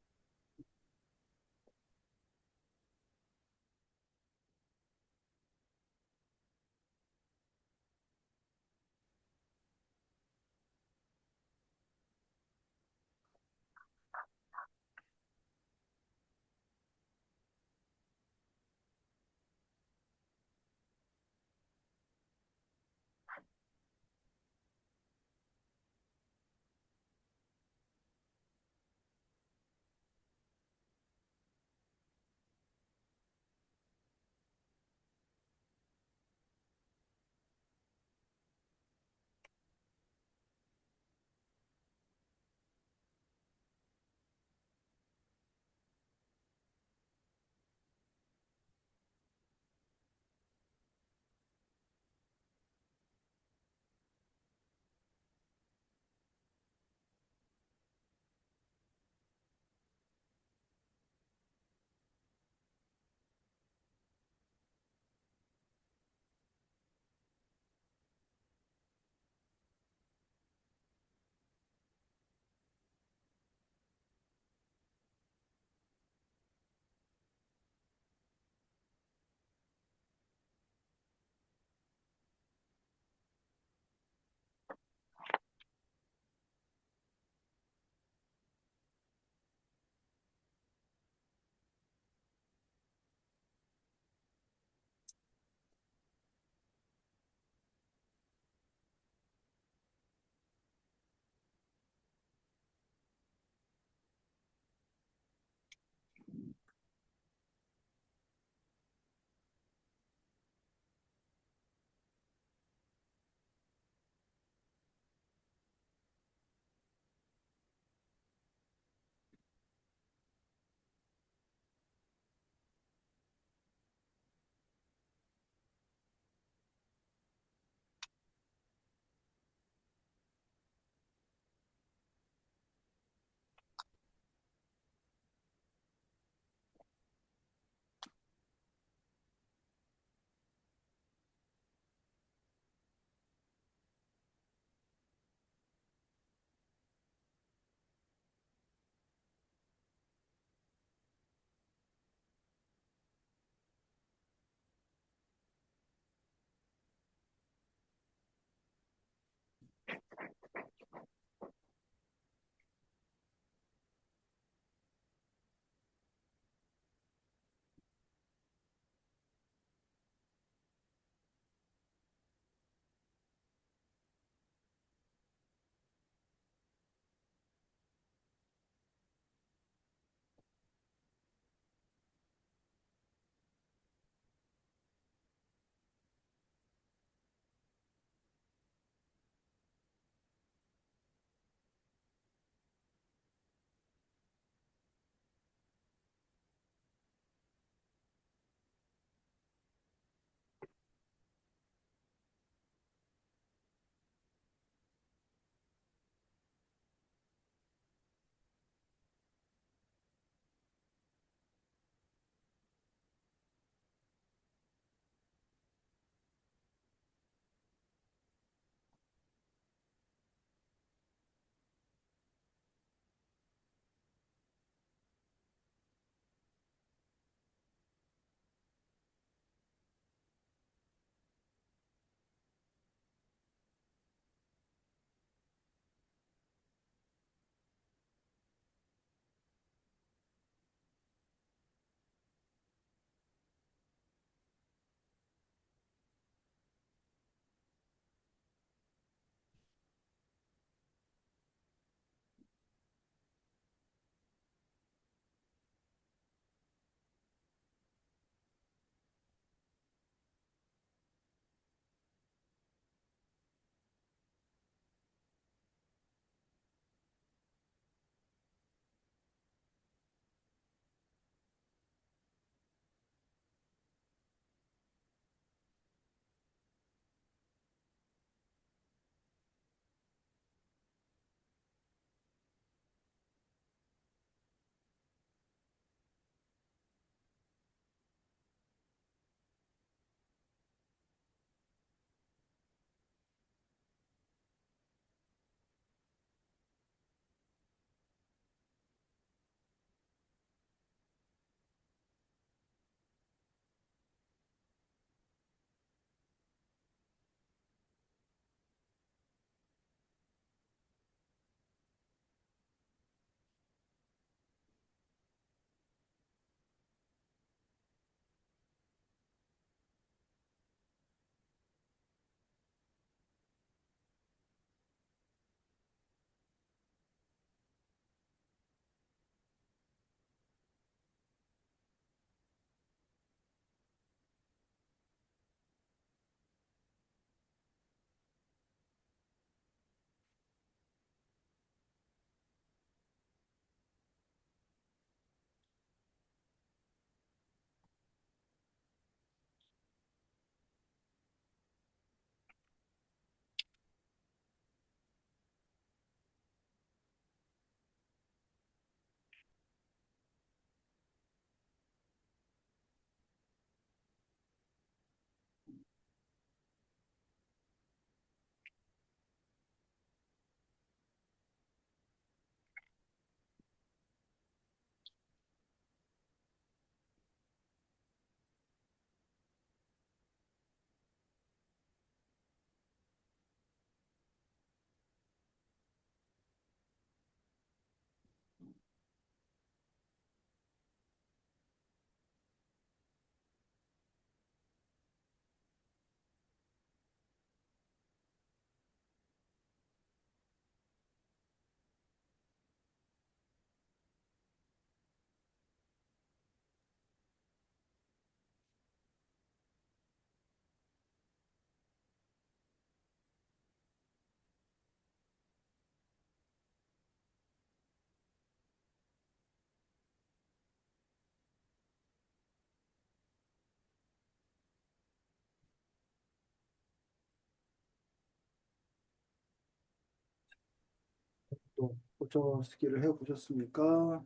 또 고쳐쓰기를 해 보셨습니까?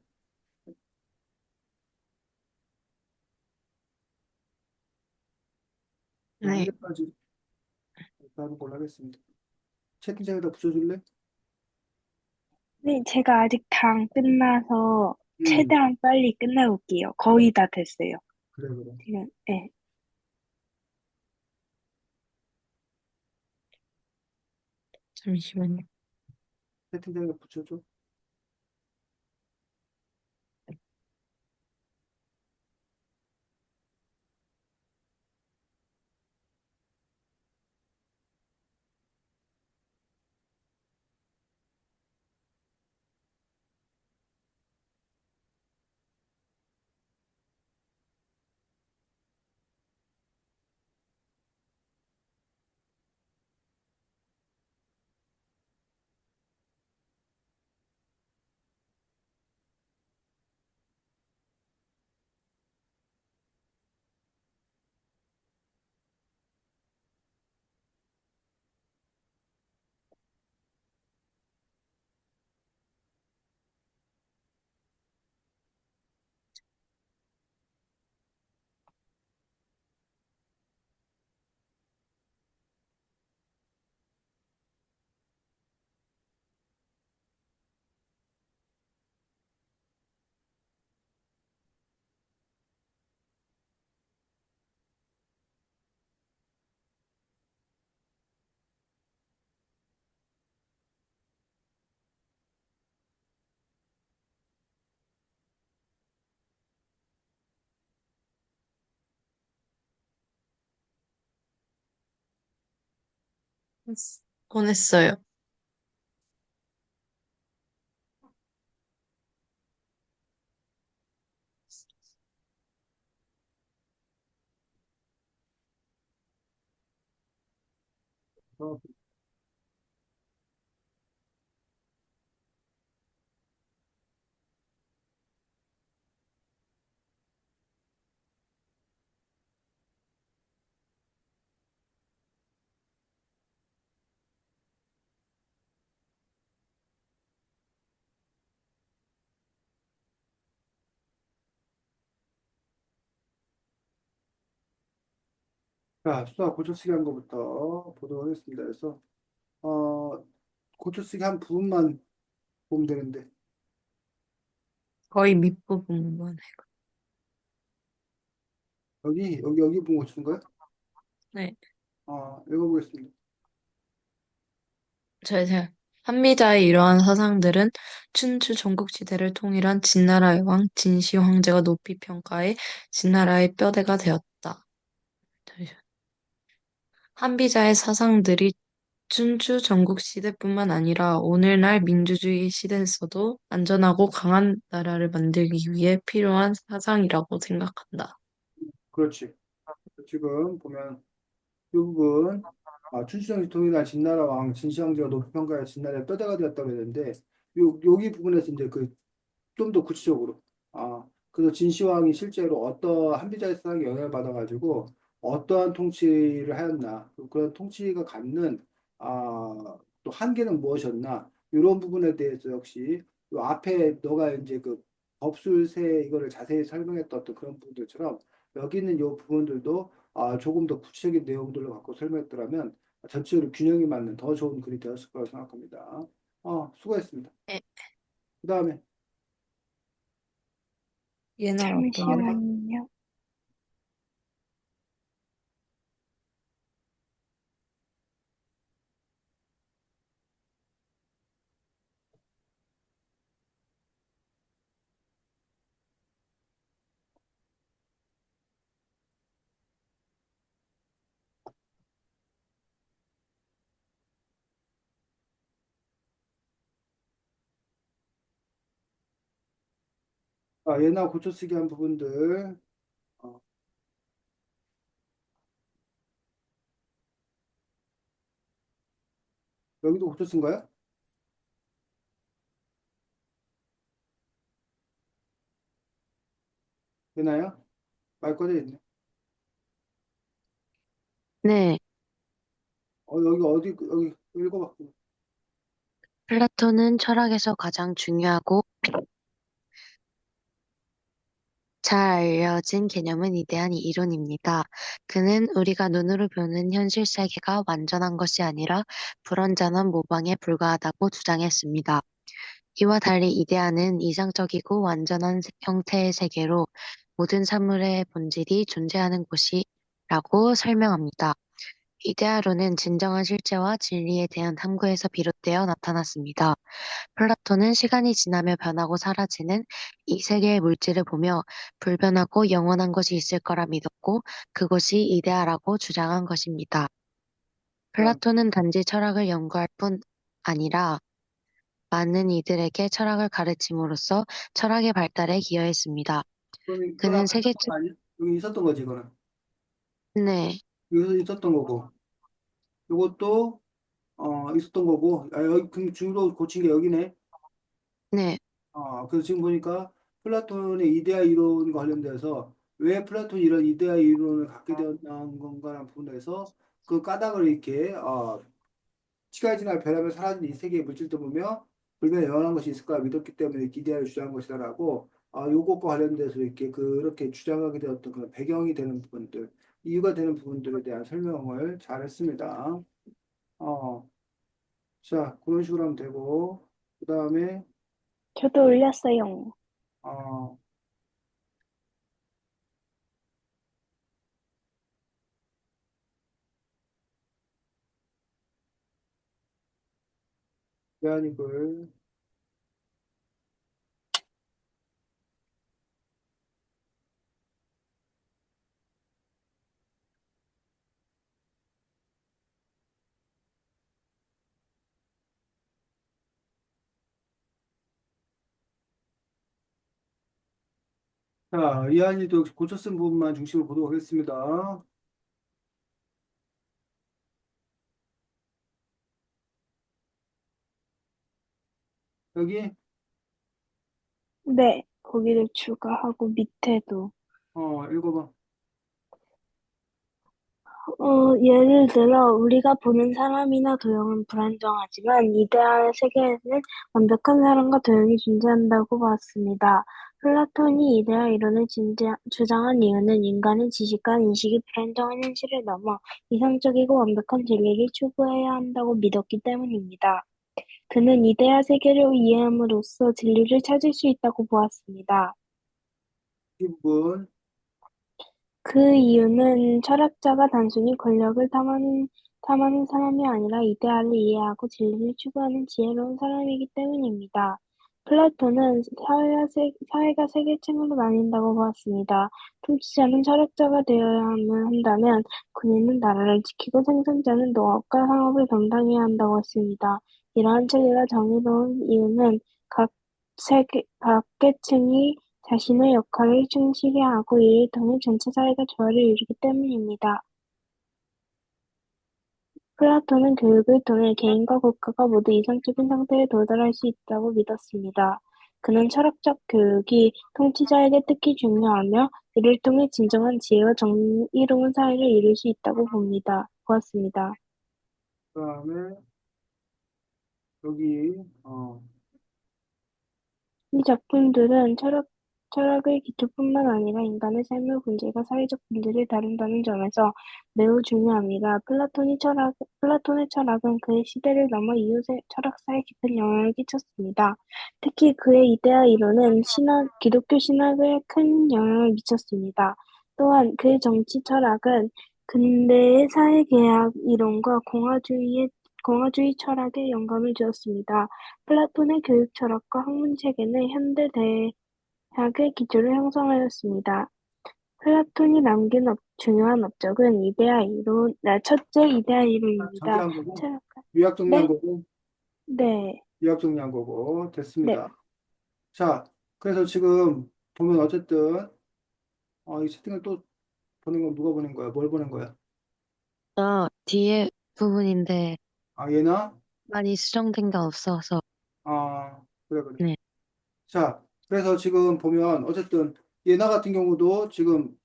한 네. 개까지 하는 걸로 하겠습니다. 채팅창에다 붙여줄래? 네, 제가 아직 다 안 끝나서 음, 최대한 빨리 끝내볼게요. 거의 다 됐어요. 그래, 그래. 지금, 네. 잠시만요. 채팅창에 붙여줘. 보냈어요. 어, 자, 수학 고쳐쓰기 한 거부터 보도록 하겠습니다. 그래서, 어, 고쳐쓰기 한 부분만 보면 되는데, 거의 밑부분만. 여기 부분 고치는 거야? 네. 읽어보겠습니다. 한미자의 이러한 사상들은 춘추 전국시대를 통일한 진나라의 왕 진시 황제가 높이 평가해 진나라의 뼈대가 되었다. 한비자의 사상들이 춘추 전국시대뿐만 아니라 오늘날 민주주의 시대에서도 안전하고 강한 나라를 만들기 위해 필요한 사상이라고 생각한다. 그렇지. 지금 보면, 이 부분, 춘추전지 통일한 진나라 왕 진시황제가 높이 평가해 진나라의 뼈대가 되었다고 했는데, 여기 부분에서 이제 좀 더 구체적으로, 그래서 진시황이 실제로 어떠한 한비자의 사상에 영향을 받아가지고 어떠한 통치를 하였나, 그런 통치가 갖는 또 한계는 무엇이었나, 이런 부분에 대해서 역시 요 앞에 너가 이제 그 법술세 이거를 자세히 설명했던 어떤 그런 부분들처럼 여기 있는 요 부분들도 조금 더 구체적인 내용들을 갖고 설명했더라면 전체적으로 균형이 맞는 더 좋은 글이 되었을 거라고 생각합니다. 수고했습니다. 에, 그 다음에 얘는 어떤데? 잠시만요. 예나 고쳐쓰기 한 부분들 어, 여기도 고쳐 쓴 거야? 예나야? 말 꺼져 있네. 네. 여기 어디 여기 읽어봐. 플라톤은 철학에서 가장 중요하고 잘 알려진 개념은 이데아는 이론입니다. 그는 우리가 눈으로 보는 현실 세계가 완전한 것이 아니라 불완전한 모방에 불과하다고 주장했습니다. 이와 달리 이데아는 이상적이고 완전한 형태의 세계로 모든 사물의 본질이 존재하는 곳이라고 설명합니다. 이데아론은 진정한 실제와 진리에 대한 탐구에서 비롯되어 나타났습니다. 플라톤은 시간이 지나며 변하고 사라지는 이 세계의 물질을 보며 불변하고 영원한 것이 있을 거라 믿었고 그것이 이데아라고 주장한 것입니다. 자, 플라톤은 단지 철학을 연구할 뿐 아니라 많은 이들에게 철학을 가르침으로써 철학의 발달에 기여했습니다. 그럼 이거랑 그는 같이 세계, 있던 거 아니야? 여기 있었던 거지, 이거는. 네, 여기서 있었던 거고. 이것도 있었던 거고. 아, 여기 그럼 중도 고친 게 여기네. 네, 그래서 지금 보니까 플라톤의 이데아 이론과 관련돼서 왜 플라톤이 이런 이데아 이론을 갖게 되었다는 건가라는 부분에서 그 까닭을 이렇게 시간이 지나 변하며 사라진 이 세계의 물질도 보며 불변에 영원한 것이 있을 거라 믿었기 때문에 이렇게 이데아를 주장한 것이다라고 요것과 관련돼서 이렇게 그렇게 주장하게 되었던 그런 배경이 되는 부분들, 이유가 되는 부분들에 대한 설명을 잘 했습니다. 어, 자, 그런 식으로 하면 되고, 그 다음에, 저도 올렸어요. 어, 대한이글, 자, 이한이도 고쳐 쓴 부분만 중심으로 보도록 하겠습니다. 여기, 네, 거기를 추가하고 밑에도. 읽어봐. 예를 들어, 우리가 보는 사람이나 도형은 불안정하지만 이데아 세계에는 완벽한 사람과 도형이 존재한다고 봤습니다. 플라톤이 이데아 이론을 주장한 이유는 인간은 지식과 인식이 불안정한 현실을 넘어 이상적이고 완벽한 진리를 추구해야 한다고 믿었기 때문입니다. 그는 이데아 세계를 이해함으로써 진리를 찾을 수 있다고 보았습니다. 이 부분, 그 이유는 철학자가 단순히 권력을 탐하는 사람이 아니라 이데알을 이해하고 진리를 추구하는 지혜로운 사람이기 때문입니다. 플라톤은 사회가 세 계층으로 나뉜다고 보았습니다. 통치자는 철학자가 되어야 한다면 군인은 나라를 지키고 생산자는 농업과 상업을 담당해야 한다고 했습니다. 이러한 체계가 정의로운 이유는 각 계층이 자신의 역할을 충실히 하고 이를 통해 전체 사회가 조화를 이루기 때문입니다. 플라톤은 교육을 통해 개인과 국가가 모두 이상적인 상태에 도달할 수 있다고 믿었습니다. 그는 철학적 교육이 통치자에게 특히 중요하며 이를 통해 진정한 지혜와 정의로운 사회를 이룰 수 있다고 보았습니다. 그 다음에, 여기, 이 작품들은 철학의 기초뿐만 아니라 인간의 삶의 본질과 사회적 본질을 다룬다는 점에서 매우 중요합니다. 플라톤의 철학은 그의 시대를 넘어 이웃의 철학사에 깊은 영향을 끼쳤습니다. 특히 그의 이데아 이론은 기독교 신학에 큰 영향을 미쳤습니다. 또한 그의 정치 철학은 근대의 사회계약 이론과 공화주의 철학에 영감을 주었습니다. 플라톤의 교육 철학과 학문 체계는 현대 대학의 기초를 형성하였습니다. 플라톤이 남긴 중요한 업적은 첫째 이데아 이론입니다. 정리한 거고, 철학, 요약 정리한 네? 거고, 네, 요약 정리한 거고, 네. 됐습니다. 자, 그래서 지금 보면 어쨌든, 이 채팅을 또 보낸 건 누가 보낸 거야? 뭘 보낸 거야? 뒤에 부분인데 얘나? 많이 수정된 게 없어서, 그래, 그래. 네, 자, 그래서 지금 보면 어쨌든 예나 같은 경우도 지금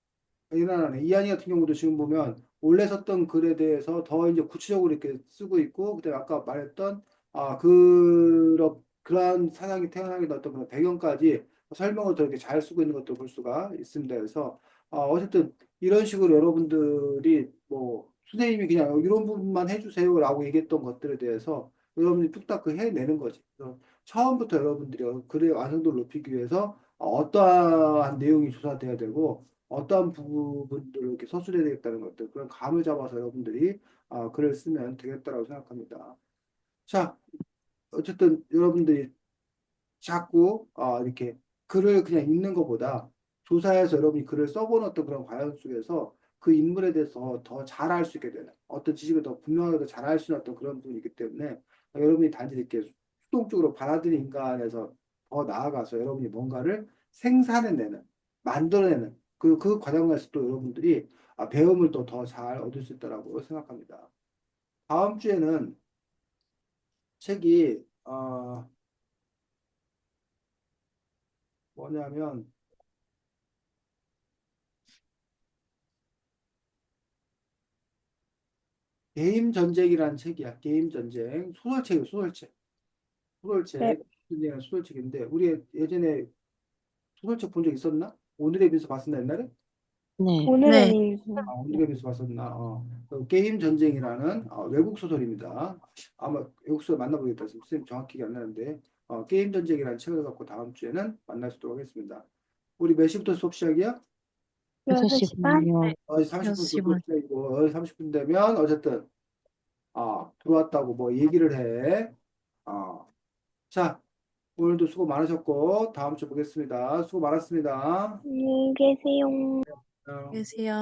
예나라네 이한이 같은 경우도 지금 보면 원래 썼던 글에 대해서 더 이제 구체적으로 이렇게 쓰고 있고 그다음에 아까 말했던 그러한 사상이 태어나게 된 어떤 그런 배경까지 설명을 더 이렇게 잘 쓰고 있는 것도 볼 수가 있습니다. 그래서 어쨌든 이런 식으로 여러분들이 뭐 선생님이 그냥 이런 부분만 해주세요라고 얘기했던 것들에 대해서 여러분이 뚝딱 그 해내는 거지. 그래서 처음부터 여러분들이 글의 완성도를 높이기 위해서 어떠한 내용이 조사돼야 되고 어떠한 부분들을 이렇게 서술해야 되겠다는 것들 그런 감을 잡아서 여러분들이 글을 쓰면 되겠다라고 생각합니다. 자, 어쨌든 여러분들이 자꾸 이렇게 글을 그냥 읽는 것보다 조사해서 여러분이 글을 써보는 어떤 그런 과정 속에서 그 인물에 대해서 더 잘 알 수 있게 되는 어떤 지식을 더 분명하게 잘 알 수 있는 어떤 그런 부분이 있기 때문에 여러분이 단지 이렇게 수동적으로 받아들인 인간에서 더 나아가서 여러분이 뭔가를 생산해내는 만들어내는 그 과정에서 또 여러분들이 배움을 또 더 잘 얻을 수 있다고 생각합니다. 다음 주에는 책이 뭐냐면 게임 전쟁이라는 책이야. 게임 전쟁 소설책이야. 소설책. 네, 소설책. 전쟁이라는 소설책인데 우리 예전에 소설책 본 적 있었나? 오늘의 빈스 봤었나 옛날에? 네. 오늘의 네, 민수. 오늘의 빈스 봤었나? 그 게임 전쟁이라는 외국 소설입니다. 아마 외국 소설 만나보겠다. 선생님 정확히 기억 안 나는데 게임 전쟁이라는 책을 갖고 다음 주에는 만날 수 있도록 하겠습니다. 우리 몇 시부터 수업 시작이야? 6시 6시 반? 반이요. 30분 6시 수업 반. 시작이고 30분 되면 어쨌든 들어왔다고 뭐 얘기를 해. 자, 오늘도 수고 많으셨고, 다음 주에 보겠습니다. 수고 많았습니다. 안녕히 계세요. 어. 계세요.